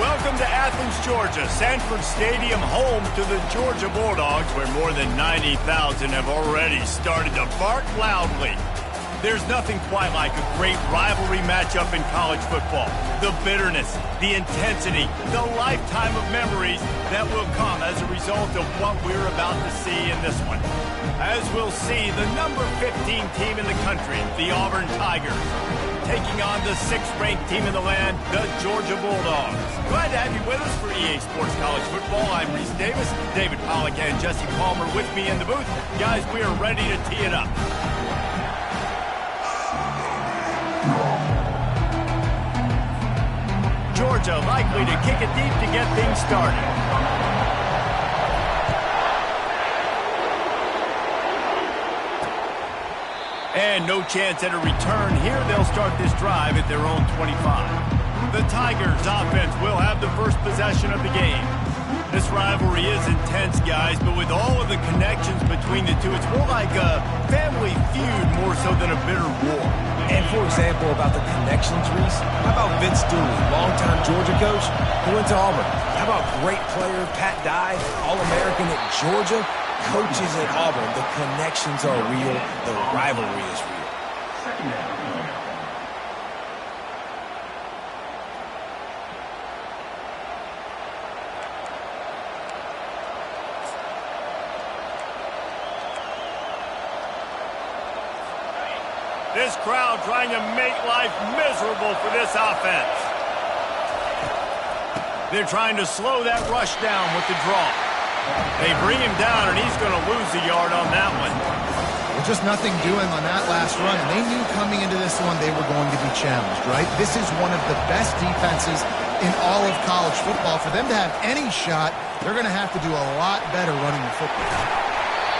Welcome to Athens, Georgia, Sanford Stadium, home to the Georgia Bulldogs, where more than 90,000 have already started to bark loudly. There's nothing quite like a great rivalry matchup in college football. The bitterness, the intensity, the lifetime of memories that will come as a result of what we're about to see in this one. As we'll see, the number 15 team in the country, the Auburn Tigers, taking on the 6th-ranked team in the land, the Georgia Bulldogs. Glad to have you with us for EA Sports College Football. I'm Reese Davis, David Pollack and Jesse Palmer with me in the booth. Guys, we are ready to tee it up. Georgia likely to kick it deep to get things started. And no chance at a return here. They'll start this drive at their own 25. The Tigers offense will have the first possession of the game. This rivalry is intense, guys, but with all of the connections between the two, it's more like a family feud more so than a bitter war. And for example, about the connections, Reese, how about Vince Dooley, longtime Georgia coach, who went to Auburn? How about great player Pat Dye, All-American at Georgia, coaches at Auburn? The connections are real. The rivalry is real. This crowd trying to make life miserable for this offense. They're trying to slow that rush down with the draw. They bring him down, and he's going to lose a yard on that one. Well, just nothing doing on that last run, and they knew coming into this one they were going to be challenged, right? This is one of the best defenses in all of college football. For them to have any shot, they're going to have to do a lot better running the football.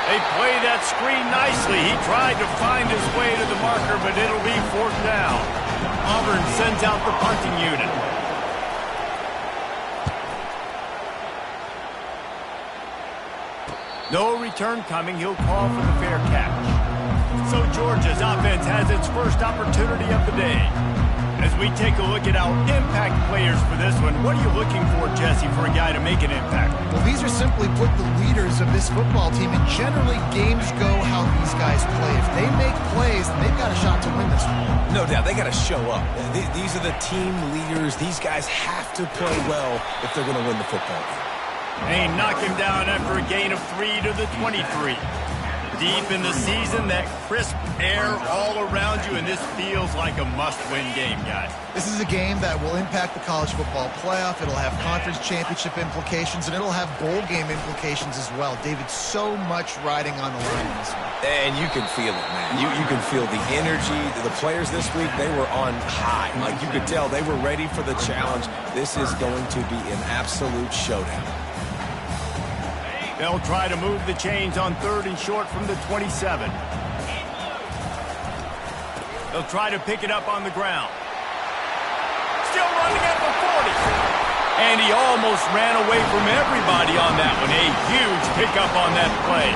They play that screen nicely. He tried to find his way to the marker, but it'll be 4th down. Auburn sends out the punting unit. No return coming. He'll call for the fair catch. So Georgia's offense has its first opportunity of the day. As we take a look at our impact players for this one, what are you looking for, Jesse, for a guy to make an impact? Well, these are simply put the leaders of this football team, and generally games go how these guys play. If they make plays, then they've got a shot to win this one. No doubt, they got to show up. These are the team leaders. These guys have to play well if they're going to win the football game. They knock him down after a gain of 3 to the 23. Deep in the season, that crisp air all around you, and this feels like a must-win game, guys. This is a game that will impact the college football playoff. It'll have conference championship implications, and it'll have bowl game implications as well. David, so much riding on the line in this one. And you can feel it, man. You can feel the energy. The players this week, they were on high. Like, you could tell they were ready for the challenge. This is going to be an absolute showdown. They'll try to move the chains on 3rd and short from the 27. They'll try to pick it up on the ground. Still running at the 40. And he almost ran away from everybody on that one. A huge pickup on that play.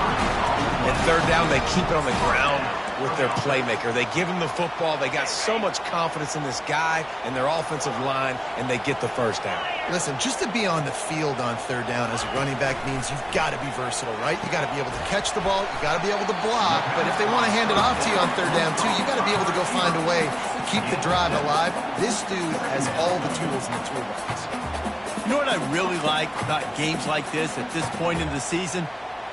And 3rd down, they keep it on the ground with their playmaker. They give him the football. They got so much confidence in this guy and their offensive line, and they get the 1st down. Listen, just to be on the field on 3rd down as a running back means you've got to be versatile, right? You got to be able to catch the ball. You got to be able to block. But if they want to hand it off to you on 3rd down, too, you got to be able to go find a way to keep the drive alive. This dude has all the tools in the toolbox. You know what I really like about games like this at this point in the season?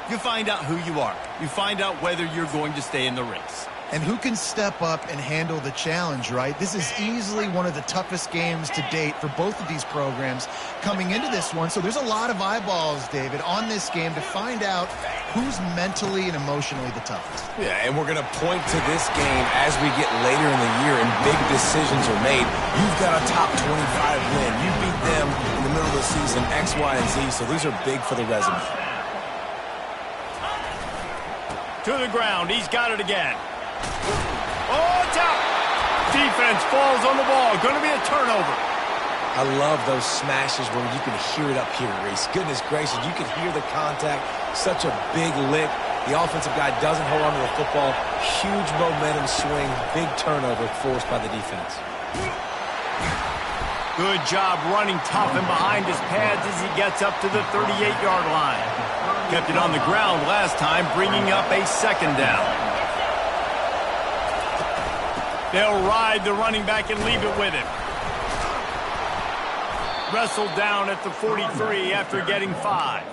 You find out who you are. You find out whether you're going to stay in the race. And who can step up and handle the challenge, right? This is easily one of the toughest games to date for both of these programs coming into this one. So there's a lot of eyeballs, David, on this game to find out who's mentally and emotionally the toughest. Yeah, and we're going to point to this game as we get later in the year and big decisions are made. You've got a top 25 win. You beat them in the middle of the season, X, Y, and Z. So these are big for the resume. To the ground. He's got it again. Oh, it's out. Defense falls on the ball. Going to be a turnover. I love those smashes where you can hear it up here, Reese. Goodness gracious, you can hear the contact. Such a big lick. The offensive guy doesn't hold on to the football. Huge momentum swing. Big turnover forced by the defense. Good job running tough and behind his pads as he gets up to the 38-yard line. Kept it on the ground last time, bringing up a second down. They'll ride the running back and leave it with him. Wrestled down at the 43 after getting 5.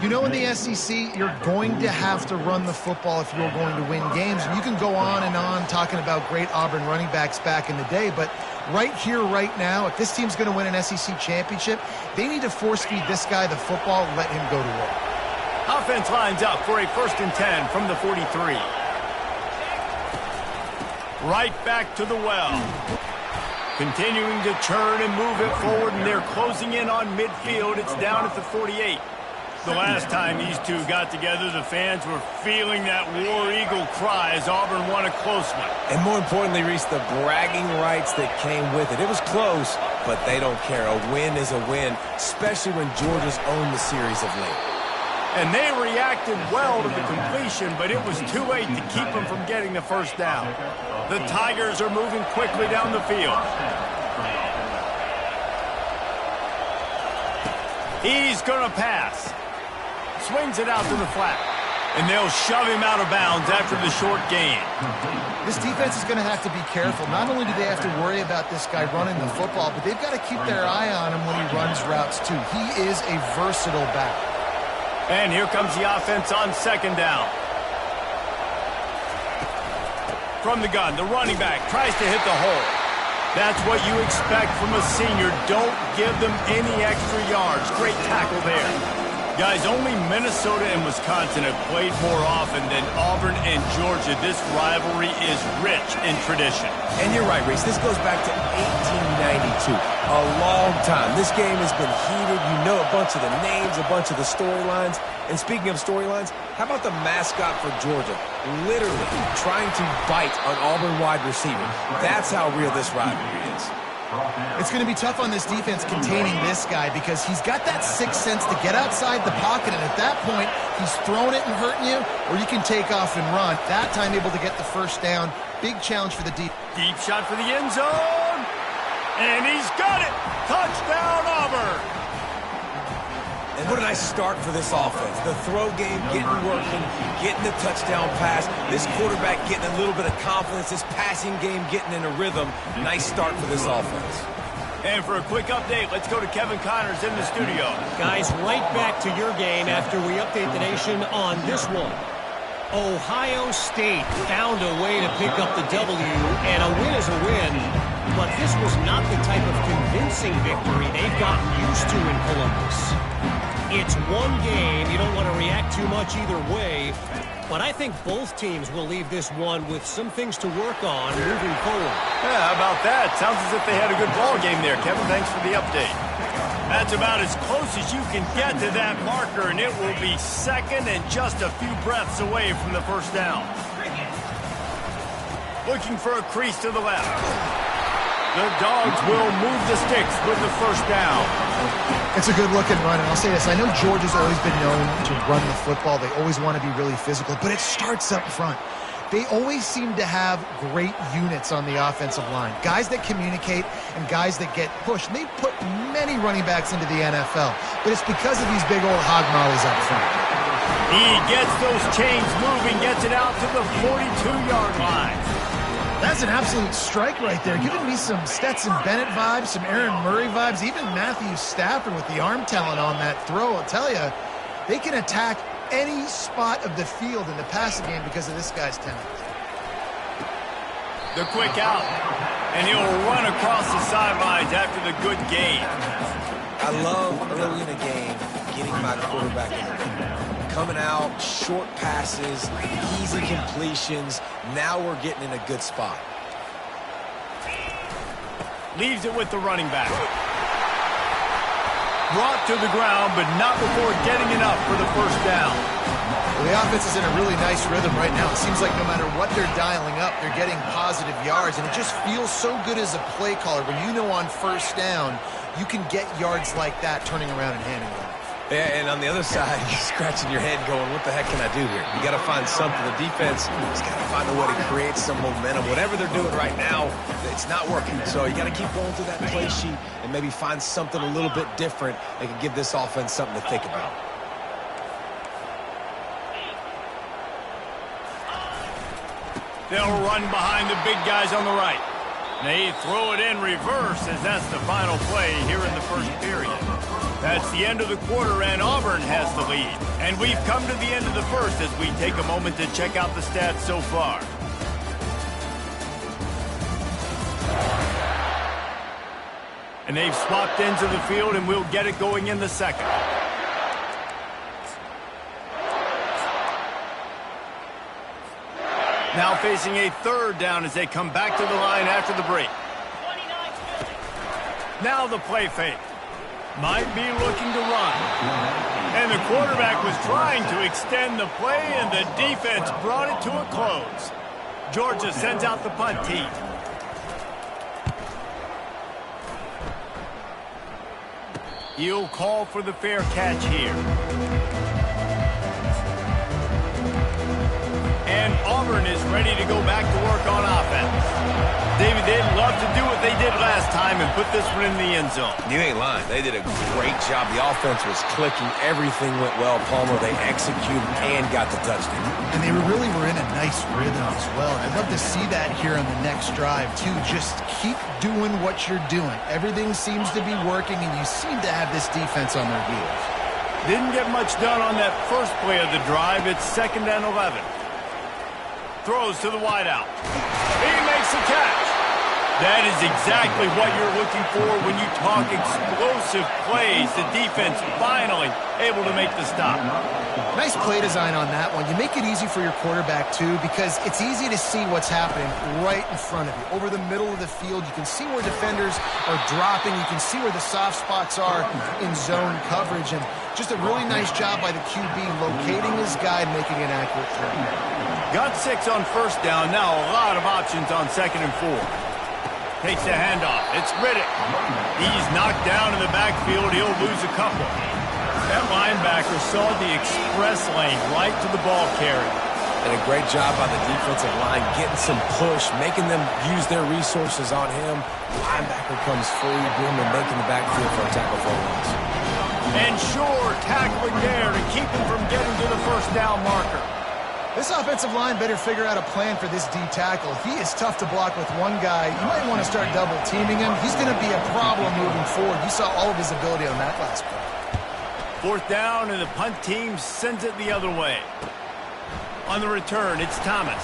You know, in the SEC, you're going to have to run the football if you're going to win games. And you can go on and on talking about great Auburn running backs back in the day, but right here, right now, if this team's going to win an SEC championship, they need to force-feed this guy the football and let him go to work. Offense lines up for a 1st and 10 from the 43. Right back to the well. Continuing to churn and move it forward, and they're closing in on midfield. It's down at the 48. The last time these two got together, the fans were feeling that War Eagle cry as Auburn won a close one. And more importantly, Reese, the bragging rights that came with it. It was close, but they don't care. A win is a win, especially when Georgia's owned the series of late. And they reacted well to the completion, but it was too late to keep them from getting the first down. The Tigers are moving quickly down the field. He's going to pass. Swings it out to the flat. And they'll shove him out of bounds after the short gain. This defense is going to have to be careful. Not only do they have to worry about this guy running the football, but they've got to keep their eye on him when he runs routes too. He is a versatile back. And here comes the offense on second down. From the gun, the running back tries to hit the hole. That's what you expect from a senior. Don't give them any extra yards. Great tackle there. Guys, only Minnesota and Wisconsin have played more often than Auburn and Georgia. This rivalry is rich in tradition. And you're right, Reese. This goes back to 1892. A long time. This game has been heated. You know a bunch of the names, a bunch of the storylines. And speaking of storylines, how about the mascot for Georgia? Literally trying to bite on Auburn wide receiver. That's how real this rivalry is. It's going to be tough on this defense containing this guy because he's got that sixth sense to get outside the pocket, and at that point, he's throwing it and hurting you, or you can take off and run. That time able to get the first down. Big challenge for the deep. Deep shot for the end zone, and he's got it. Touchdown, Auburn. And what a nice start for this offense. The throw game getting working, getting the touchdown pass. This quarterback getting a little bit of confidence. This passing game getting in a rhythm. Nice start for this offense. And for a quick update, let's go to Kevin Connors in the studio. Guys, right back to your game after we update the nation on this one. Ohio State found a way to pick up the W, and a win is a win. But this was not the type of convincing victory they've gotten used to in Columbus. It's one game. You don't want to react too much either way. But I think both teams will leave this one with some things to work on moving forward. Yeah, how about that? Sounds as if they had a good ball game there, Kevin. Thanks for the update. That's about as close as you can get to that marker, and it will be second and just a few breaths away from the first down. Looking for a crease to the left. The Dogs will move the sticks with the first down. It's a good-looking run, and I'll say this. I know Georgia's always been known to run the football. They always want to be really physical, but it starts up front. They always seem to have great units on the offensive line. Guys that communicate and guys that get pushed. And they've put many running backs into the NFL, but it's because of these big old hog mollies up front. He gets those chains moving, gets it out to the 42-yard line. That's an absolute strike right there, giving me some Stetson Bennett vibes, some Aaron Murray vibes, even Matthew Stafford with the arm talent on that throw. I'll tell you, they can attack any spot of the field in the passing game because of this guy's talent. The quick out, and he'll run across the sidelines after the good gain. I love early in a game getting my quarterback in the game. Coming out, short passes, easy completions. Now we're getting in a good spot. Leaves it with the running back. Brought to the ground, but not before getting enough for the first down. Well, the offense is in a really nice rhythm right now. It seems like no matter what they're dialing up, they're getting positive yards, and it just feels so good as a play caller when you know on first down you can get yards like that turning around and handing it off. Yeah, and on the other side, you're scratching your head going, what the heck can I do here? You got to find something. The defense has got to find a way to create some momentum. Whatever they're doing right now, it's not working. So you got to keep going through that play sheet and maybe find something a little bit different that can give this offense something to think about. They'll run behind the big guys on the right. They throw it in reverse as that's the final play here in the first period. That's the end of the quarter, and Auburn has the lead. And we've come to the end of the first as we take a moment to check out the stats so far. And they've swapped ends of the field, and we'll get it going in the second. Now facing a third down as they come back to the line after the break. Now the play fake. Might be looking to run. And the quarterback was trying to extend the play, and the defense brought it to a close. Georgia sends out the punt team. He'll call for the fair catch here. And Auburn is ready to go back to work on offense. David, they'd love to do what they did last time and put this one in the end zone. You ain't lying. They did a great job. The offense was clicking. Everything went well, Palmer. They executed and got the touchdown. And they really were in a nice rhythm as well. And I'd love to see that here on the next drive, too. Just keep doing what you're doing. Everything seems to be working, and you seem to have this defense on their heels. Didn't get much done on that first play of the drive. It's 2nd and 11. Throws to the wideout. He makes the catch. That is exactly what you're looking for when you talk explosive plays. The defense finally able to make the stop. Nice play design on that one. You make it easy for your quarterback, too, because it's easy to see what's happening right in front of you. Over the middle of the field, you can see where defenders are dropping. You can see where the soft spots are in zone coverage. And just a really nice job by the QB locating his guy and making an accurate throw. Got 6 on first down. Now a lot of options on 2nd and 4. Takes the handoff. It's Riddick. He's knocked down in the backfield. He'll lose a couple. That linebacker saw the express lane right to the ball carrier. And a great job by the defensive line, getting some push, making them use their resources on him. Linebacker comes free, boom, and making the backfield for a tackle for a loss. And sure, tackling there to keep him from getting to the first down marker. This offensive line better figure out a plan for this D tackle. He is tough to block with one guy. You might want to start double teaming him. He's going to be a problem moving forward. You saw all of his ability on that last play. 4th down, and the punt team sends it the other way. On the return, it's Thomas.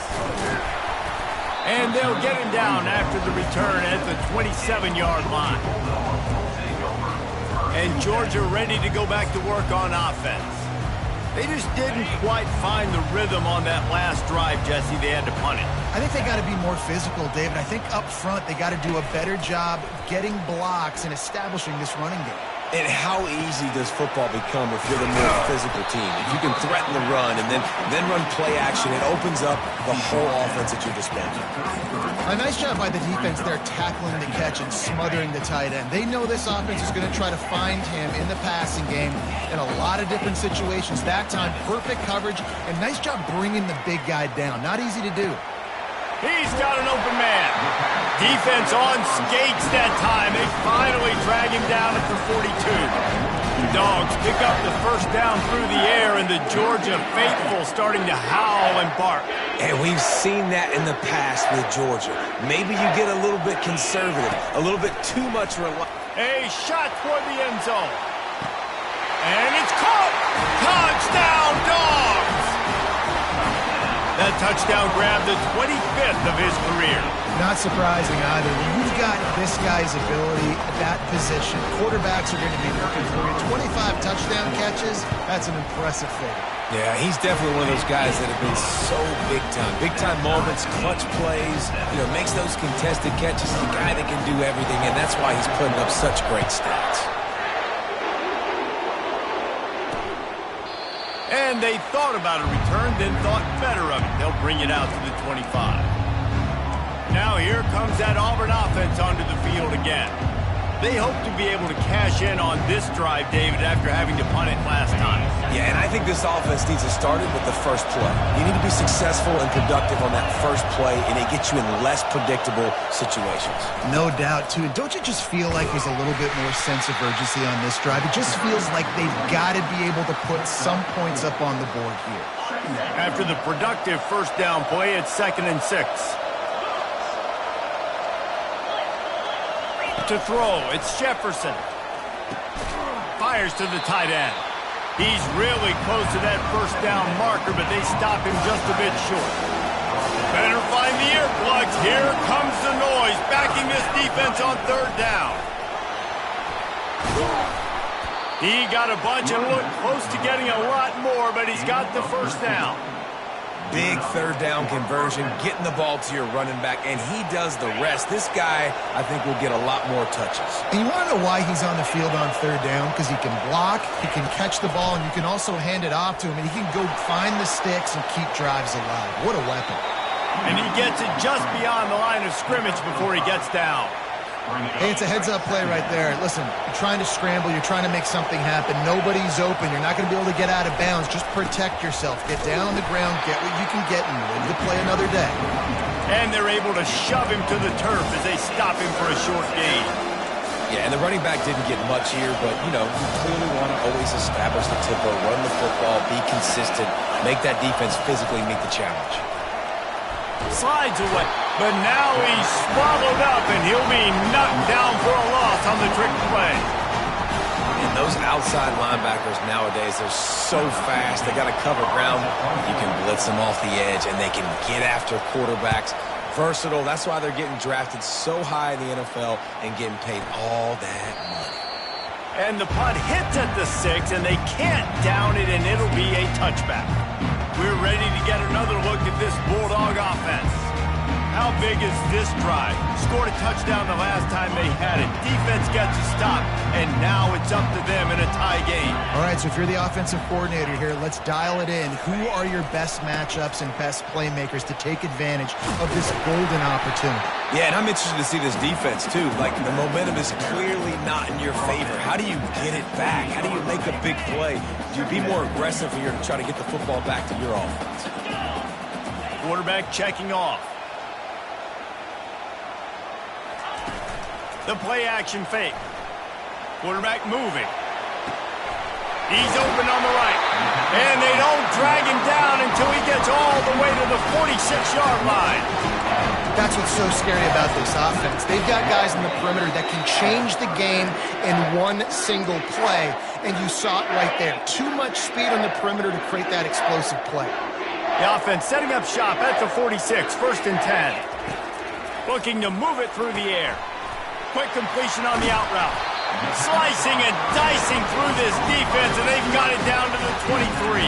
And they'll get him down after the return at the 27-yard line. And Georgia ready to go back to work on offense. They just didn't quite find the rhythm on that last drive, Jesse. They had to punt it. I think they got to be more physical, David. I think up front they got to do a better job getting blocks and establishing this running game. And how easy does football become if you're the more physical team? If you can threaten the run and then run play action, it opens up the whole offense at your disposal. A nice job by the defense there tackling the catch and smothering the tight end. They know this offense is going to try to find him in the passing game in a lot of different situations. That time, perfect coverage, and nice job bringing the big guy down. Not easy to do. He's got an open man. Defense on skates that time. They finally drag him down at the 42. The Dogs pick up the first down through the air, and the Georgia faithful starting to howl and bark. And we've seen that in the past with Georgia. Maybe you get a little bit conservative, a little bit too much reliance. A shot toward the end zone. And it's caught. Touchdown, Dogs! That touchdown grabbed the 25th of his career. Not surprising either. When you've got this guy's ability at that position, quarterbacks are going to be looking for you. 25 touchdown catches, that's an impressive figure. Yeah, he's definitely one of those guys that have been so big time. Big time moments, clutch plays, makes those contested catches. He's a guy that can do everything, and that's why he's putting up such great stats. And they thought about a return, then thought better of it. They'll bring it out to the 25. Now here comes that Auburn offense onto the field again. They hope to be able to cash in on this drive, David, after having to punt it last time. Yeah, and I think this offense needs to start it with the first play. You need to be successful and productive on that first play, and it gets you in less predictable situations. No doubt, too. And don't you just feel like there's a little bit more sense of urgency on this drive? It just feels like they've got to be able to put some points up on the board here. After the productive first down play, it's 2nd and 6. To throw, it's Jefferson. Fires to the tight end. He's really close to that first down marker, but they stop him just a bit short. Better find the earplugs. Here comes the noise, backing this defense on 3rd down. He got a bunch and looked close to getting a lot more, but he's got the first down. Big 3rd down conversion, getting the ball to your running back, and he does the rest. This guy, I think, will get a lot more touches. And you want to know why he's on the field on 3rd down? Because he can block, he can catch the ball, and you can also hand it off to him, and he can go find the sticks and keep drives alive. What a weapon. And he gets it just beyond the line of scrimmage before he gets down. Hey, it's a heads-up play right there. Listen, you're trying to scramble. You're trying to make something happen. Nobody's open. You're not going to be able to get out of bounds. Just protect yourself. Get down on the ground. Get what you can get and live to play another day. And they're able to shove him to the turf as they stop him for a short gain. Yeah, and the running back didn't get much here, but, you know, you clearly want to always establish the tempo, run the football, be consistent, make that defense physically meet the challenge. Slides away, but now he's swallowed up, and he'll be knocked down for a loss on the trick play. And those outside linebackers nowadays, they're so fast. They got to cover ground. You can blitz them off the edge, and they can get after quarterbacks. Versatile. That's why they're getting drafted so high in the NFL and getting paid all that money. And the punt hits at the 6, and they can't down it, and it'll be a touchback. We're ready to get another look at this Bulldog offense. How big is this drive? Scored a touchdown the last time they had it. Defense gets a stop, and now it's up to them in a tie game. All right, so if you're the offensive coordinator here, let's dial it in. Who are your best matchups and best playmakers to take advantage of this golden opportunity? Yeah, and I'm interested to see this defense, too. Like, the momentum is clearly not in your favor. How do you get it back? How do you make a big play? Do you be more aggressive here to try to get the football back to your offense? Quarterback checking off. The play action fake. Quarterback moving. He's open on the right. And they don't drag him down until he gets all the way to the 46-yard line. That's what's so scary about this offense. They've got guys in the perimeter that can change the game in one single play, and you saw it right there. Too much speed on the perimeter to create that explosive play. The offense setting up shop at the 46, 1st and 10. Looking to move it through the air. Quick completion on the out route. Slicing and dicing through this defense, and they've got it down to the 23.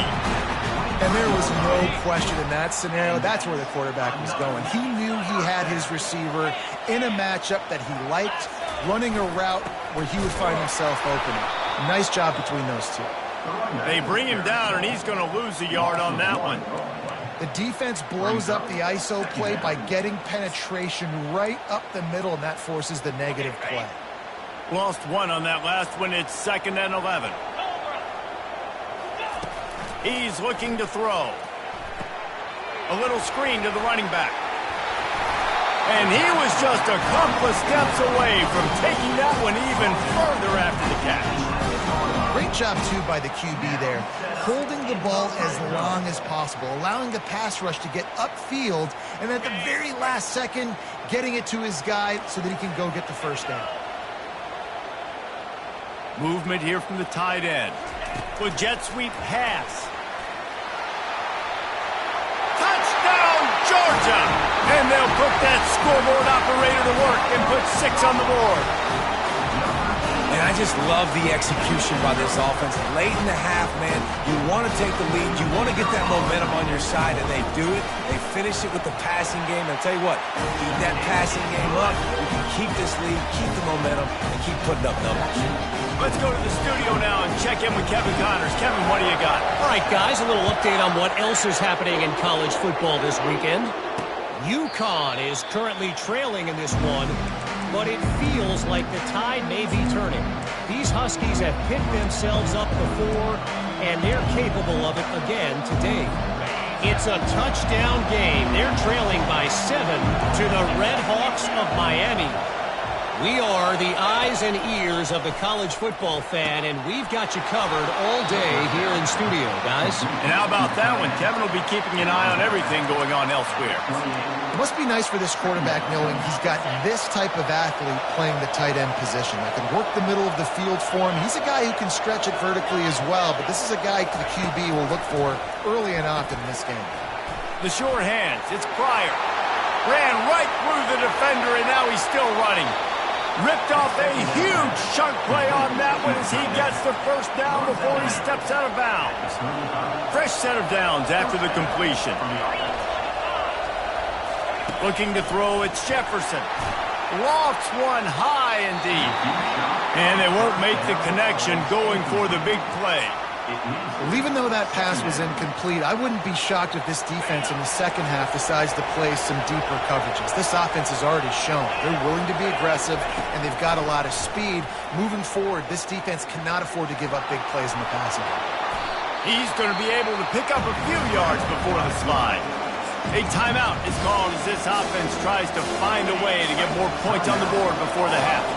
And there was no question in that scenario. That's where the quarterback was going. He knew he had his receiver in a matchup that he liked, running a route where he would find himself open. Nice job between those two. They bring him down, and he's going to lose a yard on that one. The defense blows up the ISO play by getting penetration right up the middle, and that forces the negative play. Lost one on that last one. It's 2nd and 11. He's looking to throw. A little screen to the running back. And he was just a couple of steps away from taking that one even further after the catch. Great job, too, by the QB there. Holding the ball as long as possible, allowing the pass rush to get upfield, and at the very last second, getting it to his guy so that he can go get the first down. Movement here from the tight end. With jet sweep pass. Touchdown, Georgia! And they'll put that scoreboard operator to work and put 6 on the board. And I just love the execution by this offense. Late in the half, man, you want to take the lead. You want to get that momentum on your side, and they do it. They finish it with the passing game. And I'll tell you what, keep that passing game up. You can keep this lead, keep the momentum, and keep putting up numbers. Let's go to the studio now and check in with Kevin Connors. Kevin, what do you got? All right, guys, a little update on what else is happening in college football this weekend. UConn is currently trailing in this one, but it feels like the tide may be turning. These Huskies have picked themselves up before, and they're capable of it again today. It's a touchdown game. They're trailing by 7 to the Red Hawks of Miami. We are the eyes and ears of the college football fan, and we've got you covered all day here in studio, guys. And how about that one? Kevin will be keeping an eye on everything going on elsewhere. It must be nice for this quarterback knowing he's got this type of athlete playing the tight end position that can work the middle of the field for him. He's a guy who can stretch it vertically as well, but this is a guy the QB will look for early and often in this game. The sure hands. It's Pryor. Ran right through the defender, and now he's still running. Ripped off a huge chunk play on that one as he gets the first down before he steps out of bounds. Fresh set of downs after the completion. Looking to throw, it's Jefferson. Lofts one high and deep. And they won't make the connection going for the big play. Well, even though that pass was incomplete, I wouldn't be shocked if this defense in the second half decides to play some deeper coverages. This offense has already shown they're willing to be aggressive, and they've got a lot of speed. Moving forward, this defense cannot afford to give up big plays in the passing game. He's going to be able to pick up a few yards before the slide. A timeout is called as this offense tries to find a way to get more points on the board before the half.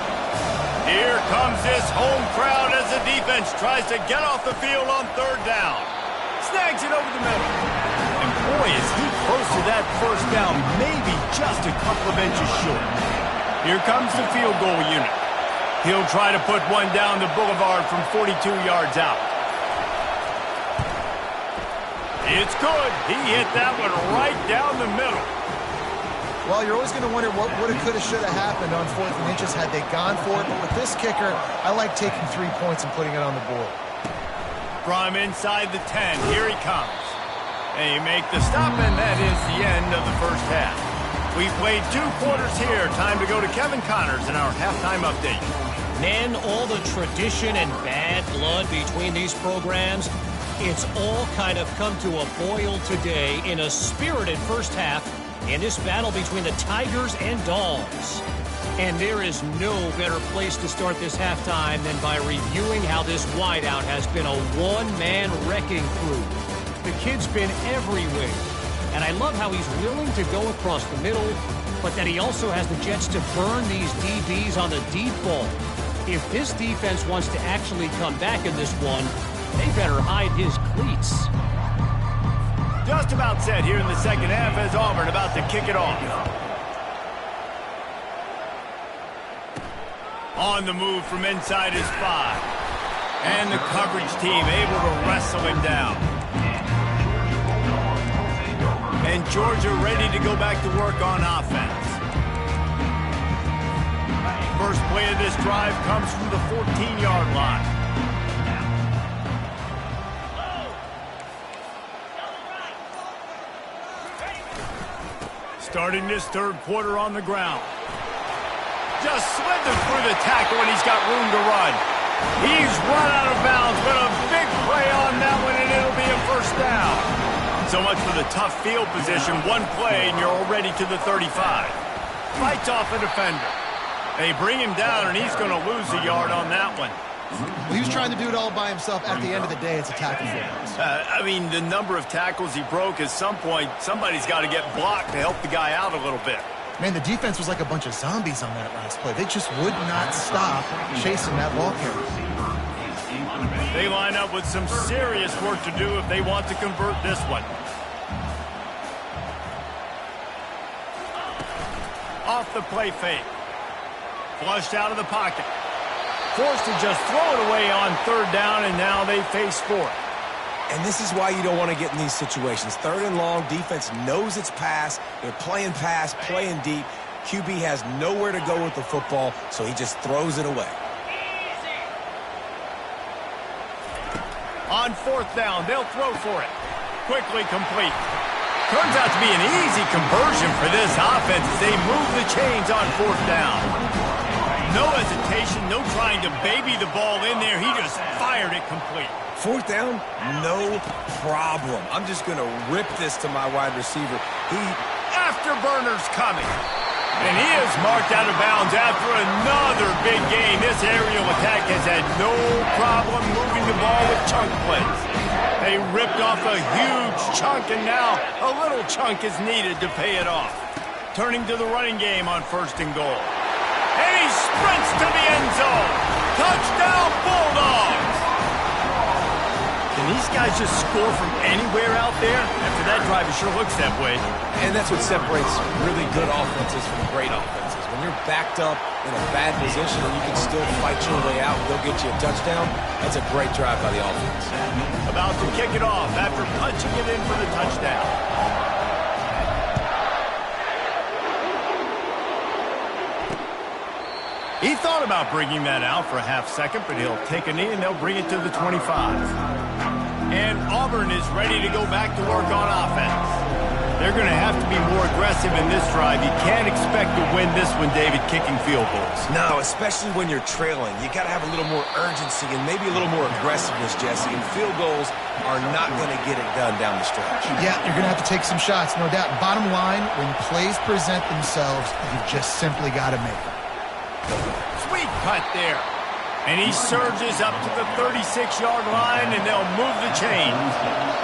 Here comes this home crowd as the defense tries to get off the field on third down. Snags it over the middle. And boy, is he close to that first down, maybe just a couple of inches short. Here comes the field goal unit. He'll try to put one down the boulevard from 42 yards out. It's good. He hit that one right down the middle. Well, you're always going to wonder what woulda, coulda, shoulda happened on 4th and inches had they gone for it. But with this kicker, I like taking 3 points and putting it on the board. From inside the 10, here he comes. They make the stop, and that is the end of the first half. We played 2 quarters here. Time to go to Kevin Connors in our halftime update. Men, all the tradition and bad blood between these programs, it's all kind of come to a boil today in a spirited first half in this battle between the Tigers and Dogs. And there is no better place to start this halftime than by reviewing how this wideout has been a one-man wrecking crew. The kid's been everywhere, and I love how he's willing to go across the middle, but that he also has the jets to burn these DBs on the deep ball. If this defense wants to actually come back in this one, they better hide his cleats. Just about set here in the second half as Auburn about to kick it off. On the move from inside his 5. And the coverage team able to wrestle him down. And Georgia ready to go back to work on offense. First play of this drive comes from the 14-yard line. Starting this third quarter on the ground. Just slithered through the tackle, and he's got room to run. He's run out of bounds, but a big play on that one, and it'll be a first down. So much for the tough field position. One play, and you're already to the 35. Fights off a defender. They bring him down, and he's going to lose a yard on that one. Well, he was trying to do it all by himself. At the end of the day, it's a tackle for loss. I mean, the number of tackles he broke, at some point, somebody's got to get blocked to help the guy out a little bit. Man, the defense was like a bunch of zombies on that last play. They just would not stop chasing that ball carrier. They line up with some serious work to do if they want to convert this one. Off the play fake. Flushed out of the pocket. Forced to just throw it away on third down, and now they face 4th. And this is why you don't want to get in these situations. 3rd and long, defense knows it's pass. They're playing pass, playing deep. QB has nowhere to go with the football, so he just throws it away. On 4th down, they'll throw for it. Quickly complete. Turns out to be an easy conversion for this offense as they move the chains on 4th down. No hesitation, no trying to baby the ball in there. He just fired it complete. 4th down, no problem. I'm just going to rip this to my wide receiver. Afterburner's coming. And he is marked out of bounds after another big gain. This aerial attack has had no problem moving the ball with chunk plays. They ripped off a huge chunk, and now a little chunk is needed to pay it off. Turning to the running game on 1st and goal. And he sprints to the end zone. Touchdown, Bulldogs! Can these guys just score from anywhere out there? After that drive, it sure looks that way. And that's what separates really good offenses from great offenses. When you're backed up in a bad position and you can still fight your way out and go get you a touchdown, that's a great drive by the offense. About to kick it off after punching it in for the touchdown. He thought about bringing that out for a half second, but he'll take a knee and they'll bring it to the 25. And Auburn is ready to go back to work on offense. They're going to have to be more aggressive in this drive. You can't expect to win this one, David, kicking field goals. No, especially when you're trailing. You got to have a little more urgency and maybe a little more aggressiveness, Jesse. And field goals are not going to get it done down the stretch. Yeah, you're going to have to take some shots, no doubt. Bottom line, when plays present themselves, you've just simply got to make them. Sweet cut there. And he surges up to the 36-yard line, and they'll move the chains.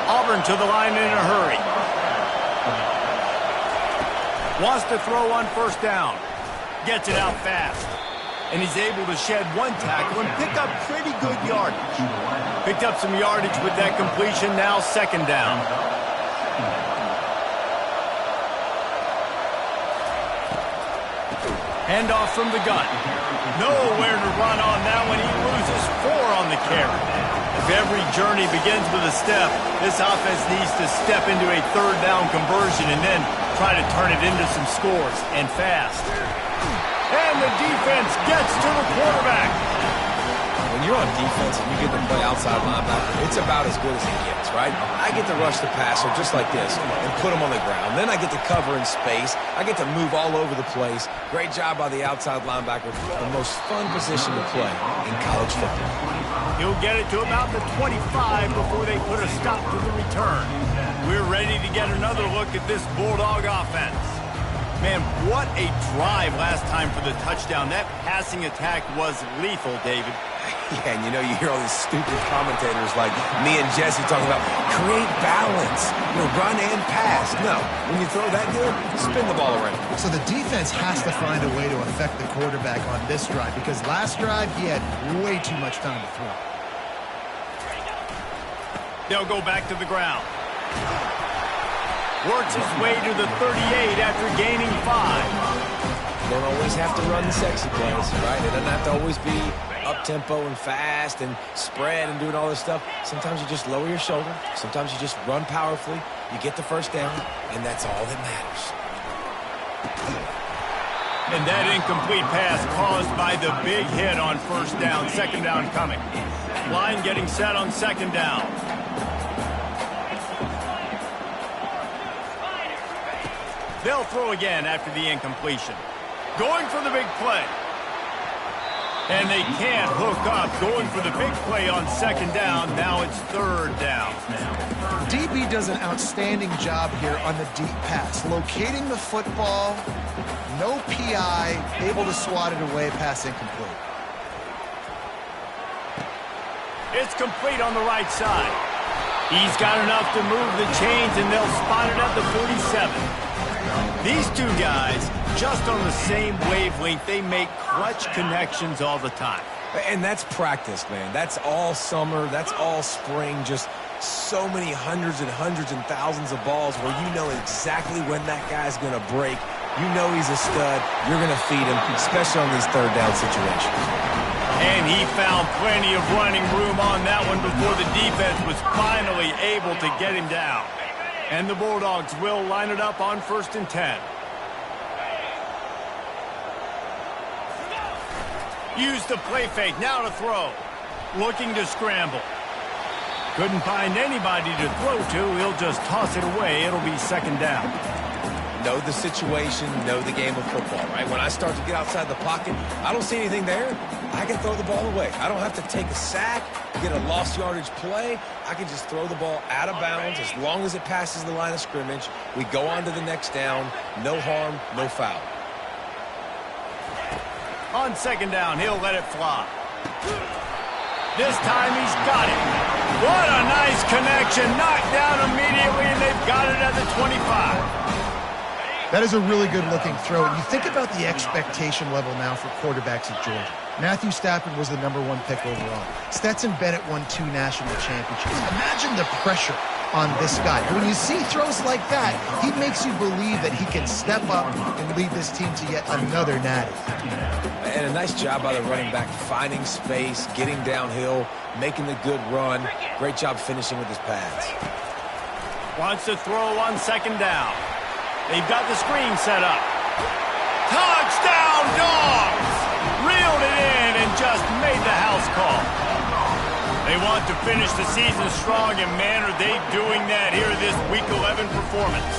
Auburn to the line in a hurry. Wants to throw on 1st down. Gets it out fast. And he's able to shed one tackle and pick up pretty good yardage. Picked up some yardage with that completion, now 2nd down. Handoff from the gun. Nowhere to run on that one. He loses 4 on the carry. If every journey begins with a step, this offense needs to step into a 3rd down conversion and then try to turn it into some scores, and fast. And the defense gets to the quarterback. When you're on defense and you get to play outside linebacker, it's about as good as it gets, right? I get to rush the passer just like this and put him on the ground. Then I get to cover in space. I get to move all over the place. Great job by the outside linebacker. The most fun position to play in college football. He'll get it to about the 25 before they put a stop to the return. We're ready to get another look at this Bulldog offense. Man, what a drive last time for the touchdown. That passing attack was lethal, David. Yeah, and you hear all these stupid commentators like me and Jesse talking about create balance, run and pass. No, when you throw that good, spin the ball around. So the defense has to find a way to affect the quarterback on this drive because last drive he had way too much time to throw. They'll go back to the ground. Works his way to the 38 after gaining 5. You don't always have to run the sexy plays, right? It doesn't have to always be up-tempo and fast and spread and doing all this stuff. Sometimes you just lower your shoulder. Sometimes you just run powerfully. You get the 1st down, and that's all that matters. And that incomplete pass caused by the big hit on 1st down. 2nd down coming. Line getting set on 2nd down. They'll throw again after the incompletion. Going for the big play. And they can't hook up. Going for the big play on 2nd down. Now it's 3rd down. DB does an outstanding job here on the deep pass. Locating the football, no PI, able to swat it away, pass incomplete. It's complete on the right side. He's got enough to move the chains, and they'll spot it at the 47. These two guys, just on the same wavelength, they make clutch connections all the time. And that's practice, man. That's all summer. That's all spring. Just so many hundreds and thousands of balls where you know exactly when that guy's going to break. You know he's a stud. You're going to feed him, especially on these 3rd down situations. And he found plenty of running room on that one before the defense was finally able to get him down. And the Bulldogs will line it up on 1st and 10. Use the play fake, now to throw. Looking to scramble. Couldn't find anybody to throw to. He'll just toss it away. It'll be 2nd down. Know the situation, know the game of football, right? When I start to get outside the pocket, I don't see anything there. I can throw the ball away. I don't have to take a sack, get a lost yardage play. I can just throw the ball out of bounds as long as it passes the line of scrimmage. We go on to the next down. No harm, no foul. On second down, he'll let it fly. This time he's got it. What a nice connection. Knocked down immediately, and they've got it at the 25. That is a really good-looking throw. And you think about the expectation level now for quarterbacks at Georgia. Matthew Stafford was the #1 pick overall. Stetson Bennett won 2 national championships. Imagine the pressure on this guy. When you see throws like that, he makes you believe that he can step up and lead this team to yet another natty. And a nice job by the running back, finding space, getting downhill, making the good run. Great job finishing with his pads. Wants to throw on second down. They've got the screen set up. Touchdown, Dogs! Reeled it in and just made the house call. They want to finish the season strong, and man, are they doing that here this Week 11 performance.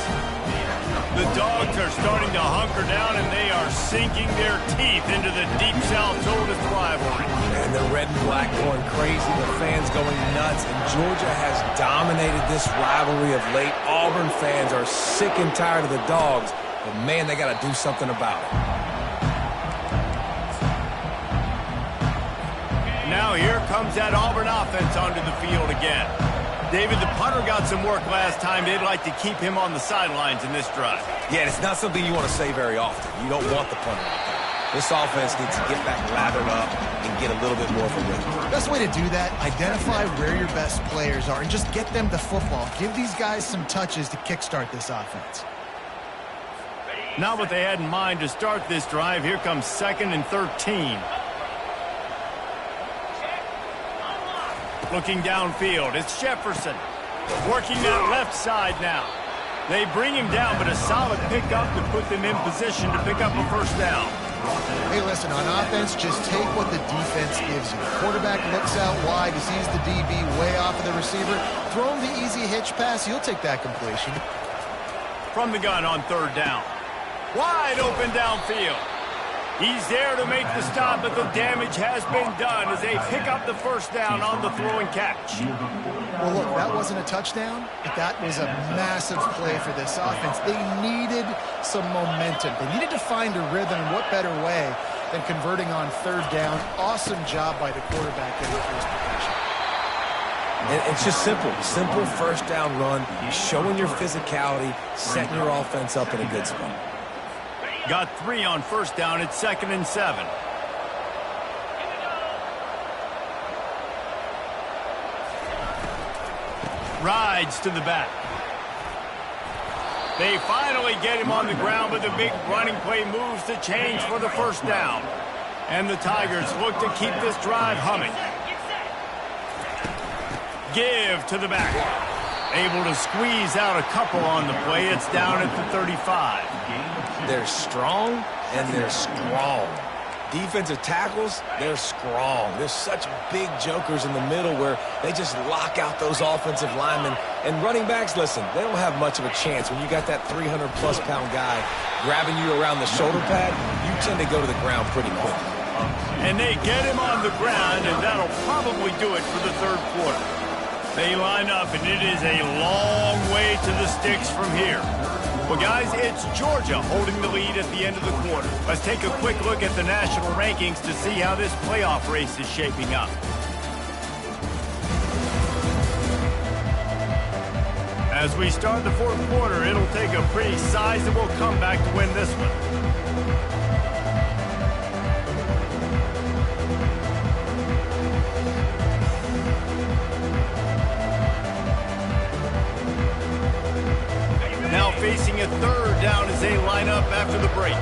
The Dogs are starting to hunker down, and they are sinking their teeth into the Deep South's oldest rivalry. And the red and black going crazy, the fans going nuts, and Georgia has dominated this rivalry of late. Auburn fans are sick and tired of the Dogs, but man, they got to do something about it. Now here comes that Auburn offense onto the field again. David, the punter got some work last time. They'd like to keep him on the sidelines in this drive. Yeah, it's not something you want to say very often. You don't want the punter out there. This offense needs to get back lathered up and get a little bit more of a rhythm. Best way to do that, identify where your best players are and just get them the football. Give these guys some touches to kickstart this offense. Not what they had in mind to start this drive. Here comes 2nd and 13. Looking downfield, it's Jefferson. Working that left side now. They bring him down, but a solid pickup to put them in position to pick up a first down. Hey, listen, on offense, just take what the defense gives you. Quarterback looks out wide, he sees the DB way off of the receiver. Throw him the easy hitch pass, he'll take that completion. From the gun on 3rd down. Wide open downfield. He's there to make the stop, but the damage has been done as they pick up the first down on the throw and catch. Well, look, that wasn't a touchdown, but that was a massive play for this offense. They needed some momentum. They needed to find a rhythm, and what better way than converting on 3rd down. Awesome job by the quarterback getting first position. And it's just simple. Simple first down run, showing your physicality, setting your offense up in a good spot. Got 3 on first down. It's 2nd and 7. Rides to the back. They finally get him on the ground, but the big running play moves the change for the first down. And the Tigers look to keep this drive humming. Give to the back. Able to squeeze out a couple on the play. It's down at the 35. They're strong, and they're strong. Defensive tackles, they're strong. There's such big jokers in the middle where they just lock out those offensive linemen. And running backs, listen, they don't have much of a chance. When you got that 300-plus pound guy grabbing you around the shoulder pad, you tend to go to the ground pretty quickly. And they get him on the ground, and that'll probably do it for the 3rd quarter. They line up, and it is a long way to the sticks from here. Well, guys, it's Georgia holding the lead at the end of the quarter. Let's take a quick look at the national rankings to see how this playoff race is shaping up. As we start the 4th quarter, it'll take a pretty sizable comeback to win this one. Now facing a 3rd down as they line up after the break.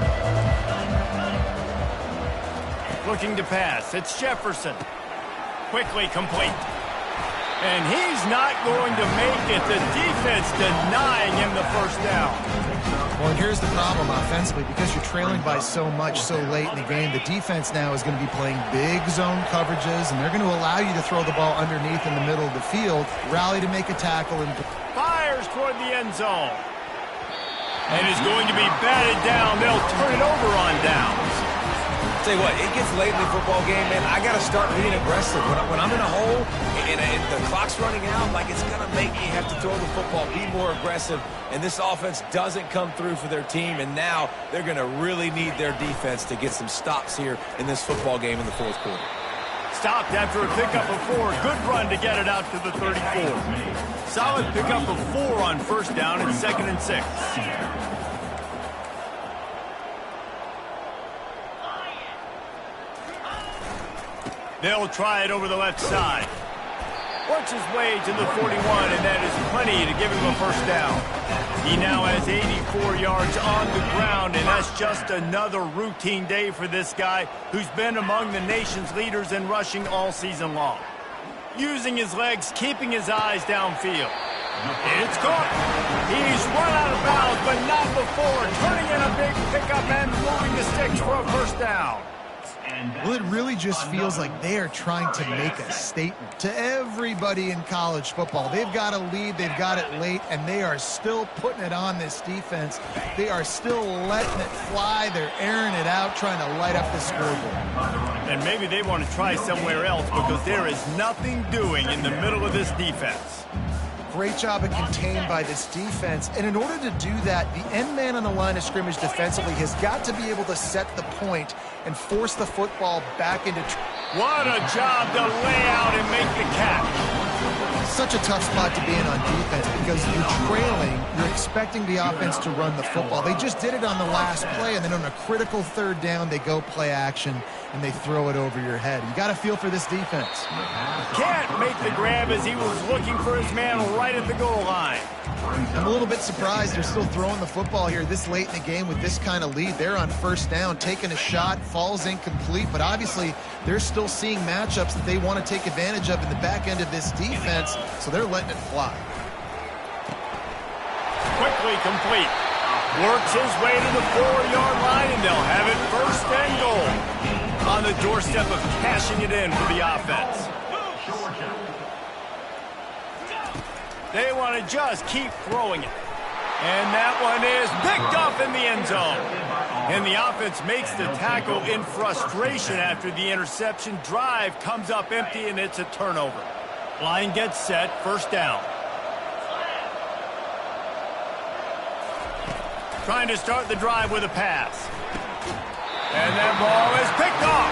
Looking to pass. It's Jefferson. Quickly complete. And he's not going to make it. The defense denying him the first down. Well, here's the problem offensively. Because you're trailing by so much so late in the game, the defense now is going to be playing big zone coverages, and they're going to allow you to throw the ball underneath in the middle of the field, rally to make a tackle, and Fires toward the end zone. And is going to be batted down. They'll turn it over on downs. Tell you what, it gets late in the football game, man. I got to start being aggressive. When I'm in a hole and the clock's running out, like it's going to make me have to throw the football, be more aggressive. And this offense doesn't come through for their team, and now they're going to really need their defense to get some stops here in this football game in the fourth quarter. Stopped after a pickup of 4. Good run to get it out to the 34. Solid pickup of 4 on first down and 2nd and 6. They'll try it over the left side. Works his way to the 41, and that is plenty to give him a first down. He now has 84 yards on the ground, and that's just another routine day for this guy who's been among the nation's leaders in rushing all season long. Using his legs, keeping his eyes downfield. It's caught. He's run out of bounds, but not before. Turning in a big pickup and moving the sticks for a first down. Well, it really just feels like they are trying to make a statement to everybody in college football. They've got a lead, they've got it late, and they are still putting it on this defense. They are still letting it fly. They're airing it out, trying to light up the scoreboard. And maybe they want to try somewhere else because there is nothing doing in the middle of this defense. Great job of contained by this defense. And in order to do that, the end man on the line of scrimmage defensively has got to be able to set the point and force the football back into... What a job to lay out and make the catch. Such a tough spot to be in on defense because you're trailing, you're expecting the offense to run the football. They just did it on the last play, and then on a critical third down, they go play action, and they throw it over your head. You got to feel for this defense. Can't make the grab as he was looking for his man right at the goal line. I'm a little bit surprised they're still throwing the football here this late in the game with this kind of lead. They're on first down, taking a shot, falls incomplete, but obviously they're still seeing matchups that they want to take advantage of in the back end of this defense, so they're letting it fly. Quickly complete. Works his way to the 4-yard line, and they'll have it first and goal. On the doorstep of cashing it in for the offense. They want to just keep throwing it. And that one is picked off in the end zone. And the offense makes the tackle in frustration after the interception. Drive comes up empty, and it's a turnover. Line gets set, first down. Trying to start the drive with a pass. And that ball is picked off.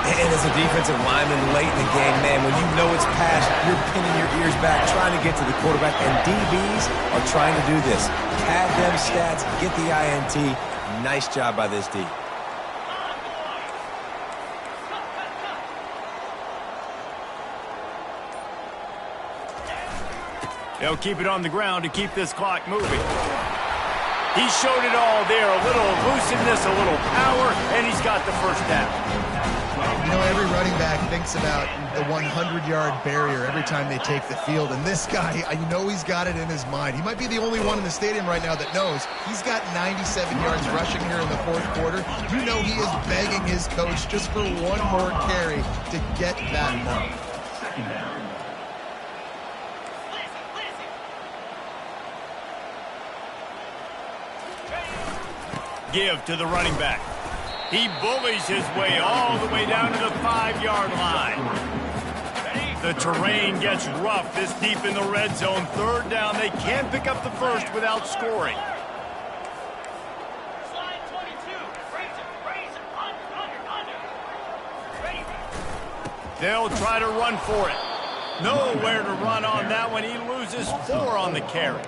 And as a defensive lineman late in the game, man, when you know it's past, you're pinning your ears back, trying to get to the quarterback, and DBs are trying to do this. Pad them stats, get the INT. Nice job by this D. They'll keep it on the ground to keep this clock moving. He showed it all there, a little elusiveness, a little power, and he's got the first down. You know, every running back thinks about the 100-yard barrier every time they take the field. And this guy, I know he's got it in his mind. He might be the only one in the stadium right now that knows he's got 97 yards rushing here in the fourth quarter. You know he is begging his coach just for one more carry to get that mark. Give to the running back. He bullies his way all the way down to the 5-yard line. The terrain gets rough this deep in the red zone. Third down, they can't pick up the first without scoring. They'll try to run for it. Nowhere to run on that one. He loses 4 on the carry.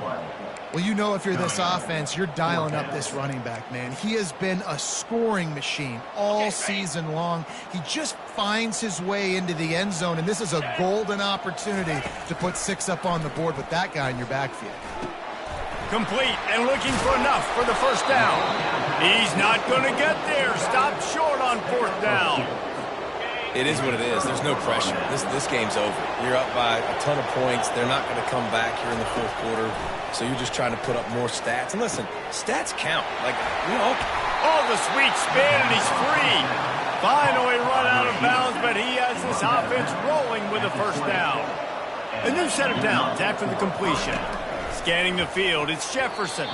Well, you know if you're this offense, you're dialing up this running back, man. He has been a scoring machine all season long. He just finds his way into the end zone, and this is a golden opportunity to put 6 up on the board with that guy in your backfield. Complete and looking for enough for the first down. He's not going to get there. Stopped short on fourth down. It is what it is. There's no pressure. This game's over. You're up by a ton of points. They're not going to come back here in the fourth quarter. So you're just trying to put up more stats. And listen, stats count. Like, we all... Oh, the sweet spin, and he's free. Finally run out of bounds, but he has this offense rolling with a first down. A new set of downs after the completion. Scanning the field, it's Jefferson.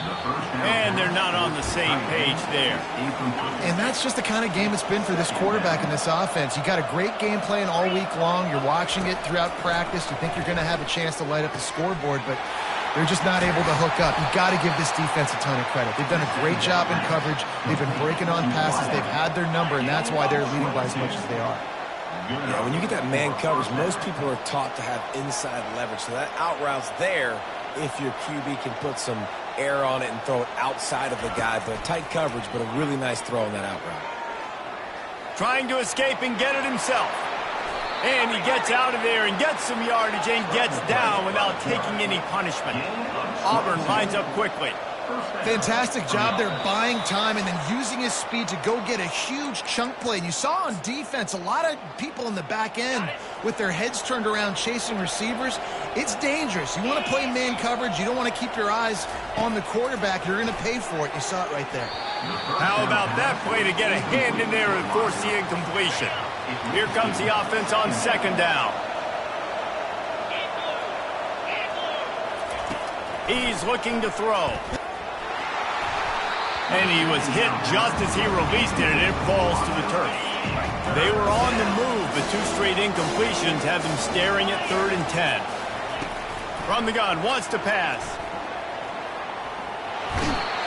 And they're not on the same page there. And that's just the kind of game it's been for this quarterback in this offense. You got a great game plan all week long. You're watching it throughout practice. You think you're going to have a chance to light up the scoreboard, but they're just not able to hook up. You got to give this defense a ton of credit. They've done a great job in coverage. They've been breaking on passes. They've had their number, and that's why they're leading by as much as they are. Yeah, when you get that man coverage, most people are taught to have inside leverage. So that out route's there if your QB can put some air on it and throw it outside of the guy. But tight coverage, but a really nice throw on that out route. Trying to escape and get it himself. And he gets out of there and gets some yardage and gets down without taking any punishment. Auburn lines up quickly. Fantastic job there buying time and then using his speed to go get a huge chunk play. And you saw on defense a lot of people in the back end with their heads turned around chasing receivers. It's dangerous. You want to play man coverage. You don't want to keep your eyes on the quarterback. You're going to pay for it. You saw it right there. How about that play to get a hand in there and force the incompletion? Here comes the offense on second down. He's looking to throw. And he was hit just as he released it, and it falls to the turf. They were on the move, but two straight incompletions have them staring at 3rd and 10. From the gun, wants to pass.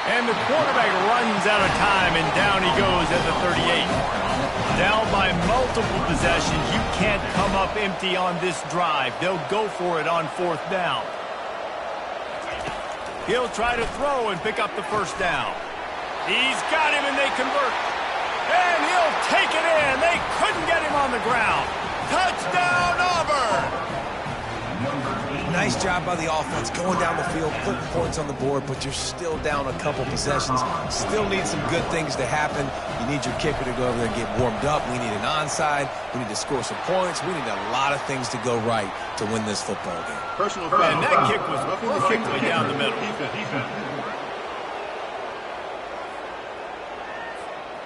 And the quarterback runs out of time, and down he goes at the 38. Down by multiple possessions, you can't come up empty on this drive. They'll go for it on 4th down. He'll try to throw and pick up the first down. He's got him, and they convert. And he'll take it in. They couldn't get him on the ground. Touchdown, Auburn! Nice job by the offense going down the field, putting points on the board, but you're still down a couple possessions. Still need some good things to happen. You need your kicker to go over there and get warmed up. We need an onside. We need to score some points. We need a lot of things to go right to win this football game. And that kick was perfectly down the middle.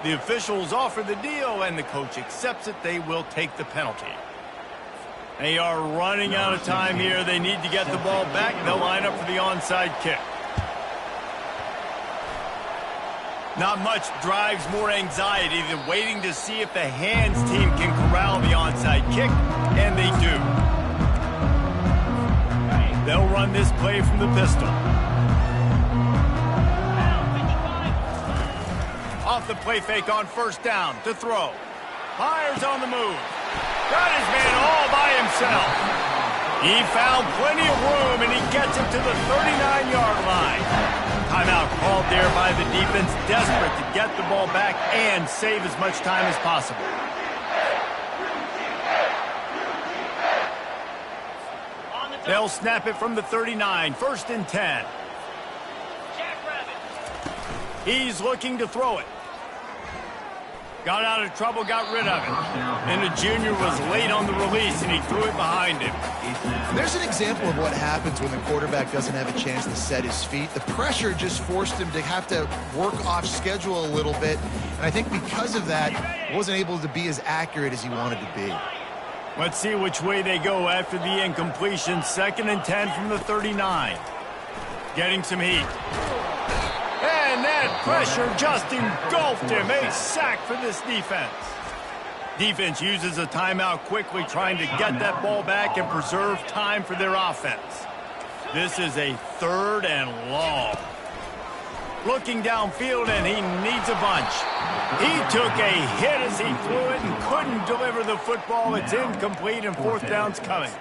The officials offer the deal, and the coach accepts it. They will take the penalty. They are running out of time here. They need to get the ball back. They'll line up for the onside kick. Not much drives more anxiety than waiting to see if the hands team can corral the onside kick, and they do. They'll run this play from the pistol. Off the play fake on 1st down to throw. Fires on the move. Got his man all by himself. He found plenty of room, and he gets him to the 39-yard line. Timeout called there by the defense, desperate to get the ball back and save as much time as possible. They'll snap it from the 39, 1st and 10. He's looking to throw it. Got out of trouble, got rid of it. And the junior was late on the release, and he threw it behind him. There's an example of what happens when the quarterback doesn't have a chance to set his feet. The pressure just forced him to have to work off schedule a little bit. And I think because of that, he wasn't able to be as accurate as he wanted to be. Let's see which way they go after the incompletion. 2nd and 10 from the 39. Getting some heat. And that pressure just engulfed him. A sack for this defense. Defense uses a timeout quickly, trying to get that ball back and preserve time for their offense. This is a 3rd and long. Looking downfield, and he needs a bunch. He took a hit as he threw it and couldn't deliver the football. It's incomplete, and 4th down's coming.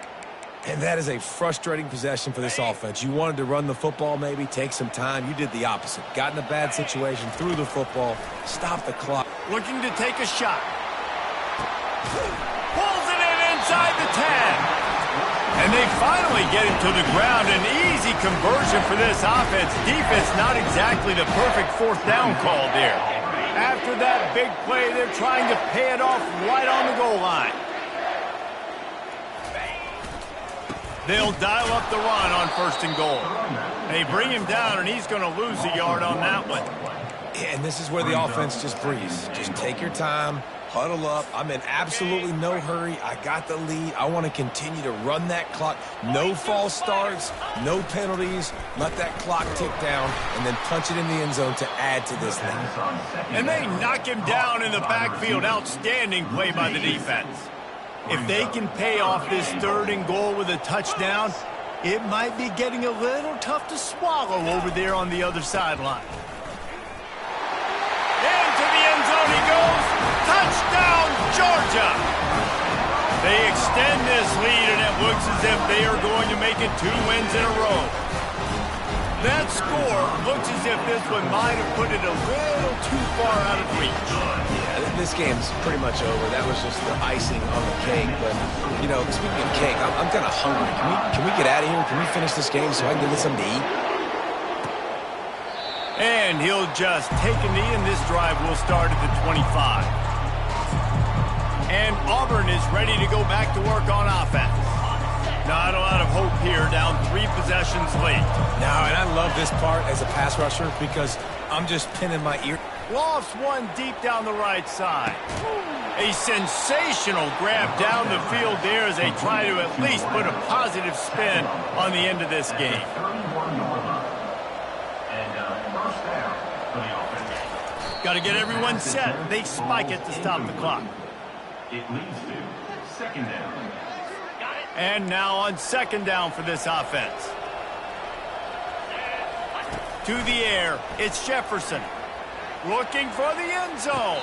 And that is a frustrating possession for this offense. You wanted to run the football, maybe take some time. You did the opposite. Got in a bad situation, threw the football, stopped the clock. Looking to take a shot. Pulls it in inside the 10. And they finally get him to the ground. An easy conversion for this offense. Defense not exactly the perfect 4th down call there. After that big play, they're trying to pay it off right on the goal line. They'll dial up the run on 1st and goal. They bring him down, and he's going to lose a yard on that one. Yeah, and this is where the offense just breathes. Just take your time, Huddle up. I'm in absolutely no hurry. I got the lead. I want to continue to run that clock. No false starts, no penalties. Let that clock tick down and then punch it in the end zone to add to this lead. And they knock him down in the backfield. Outstanding play by the defense. If they can pay off this 3rd and goal with a touchdown, it might be getting a little tough to swallow over there on the other sideline. Into the end zone he goes. Touchdown, Georgia! They extend this lead, and it looks as if they are going to make it 2 wins in a row. That score looks as if this one might have put it a little too far out of reach. Yeah, this game's pretty much over. That was just the icing on the cake. But, you know, speaking of cake, I'm kind of hungry. Can we get out of here? Can we finish this game so I can get something to eat? And he'll just take a knee, and this drive will start at the 25. And Auburn is ready to go back to work on offense. Not a lot of hope here, down 3 possessions late. No, and I love this part as a pass rusher because I'm just pinning my ear. Lofts one deep down the right side. A sensational grab down the field there as they try to at least put a positive spin on the end of this game. Got to get everyone set. They spike it to stop the clock. It leads to 2nd down. And now on 2nd down for this offense. To the air, it's Jefferson. Looking for the end zone.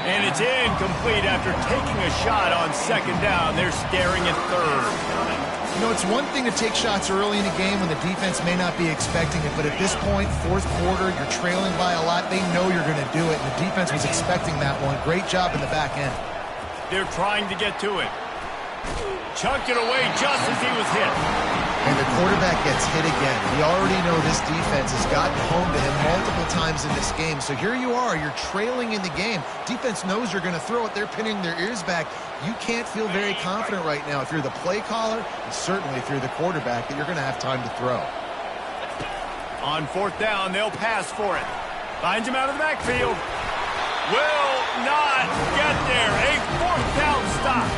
And it's incomplete after taking a shot on 2nd down. They're staring at 3rd. You know, it's one thing to take shots early in a game when the defense may not be expecting it, but at this point, 4th quarter, you're trailing by a lot. They know you're going to do it, and the defense was expecting that one. Great job in the back end. They're trying to get to it. Chucked it away just as he was hit. And the quarterback gets hit again. We already know this defense has gotten home to him multiple times in this game. So here you are, you're trailing in the game. Defense knows you're going to throw it. They're pinning their ears back. You can't feel very confident right now if you're the play caller, and certainly if you're the quarterback, that you're going to have time to throw. On 4th down, they'll pass for it. Finds him out of the backfield. Will not get there. A 4th down stop.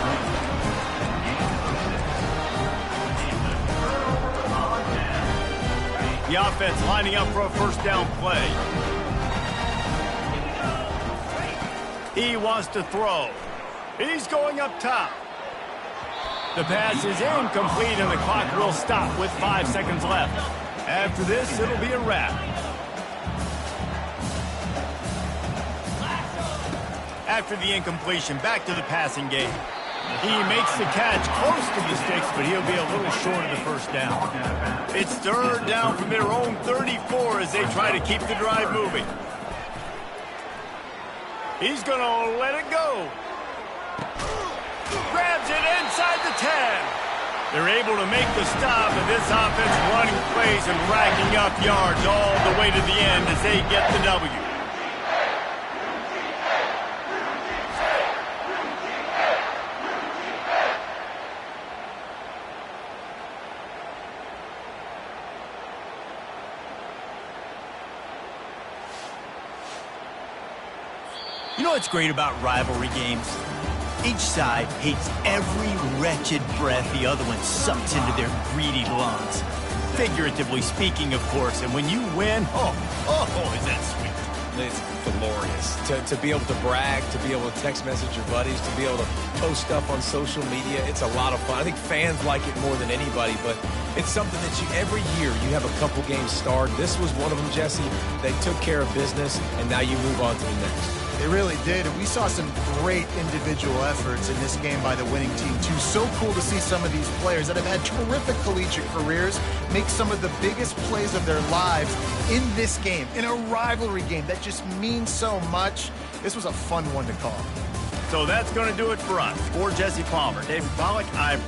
The offense lining up for a 1st down play. He wants to throw. He's going up top. The pass is incomplete, and the clock will stop with 5 seconds left. After this, it'll be a wrap. After the incompletion, back to the passing game. He makes the catch close to the sticks, but he'll be a little short of the 1st down. It's 3rd down from their own 34 as they try to keep the drive moving. He's going to let it go. Grabs it inside the 10. They're able to make the stop, and this offense running plays and racking up yards all the way to the end as they get the W. You know what's great about rivalry games? Each side hates every wretched breath the other one sucks into their greedy lungs. Figuratively speaking, of course, and when you win, oh, is that sweet. It's glorious. To be able to brag, to be able to text message your buddies, to be able to post stuff on social media, it's a lot of fun. I think fans like it more than anybody, but it's something that every year you have a couple games starred. This was one of them, Jesse. They took care of business, and now you move on to the next. They really did, and we saw some great individual efforts in this game by the winning team, too. So cool to see some of these players that have had terrific collegiate careers make some of the biggest plays of their lives in this game, in a rivalry game that just means so much. This was a fun one to call. So that's going to do it for us. For Jesse Palmer, David Pollack, I'm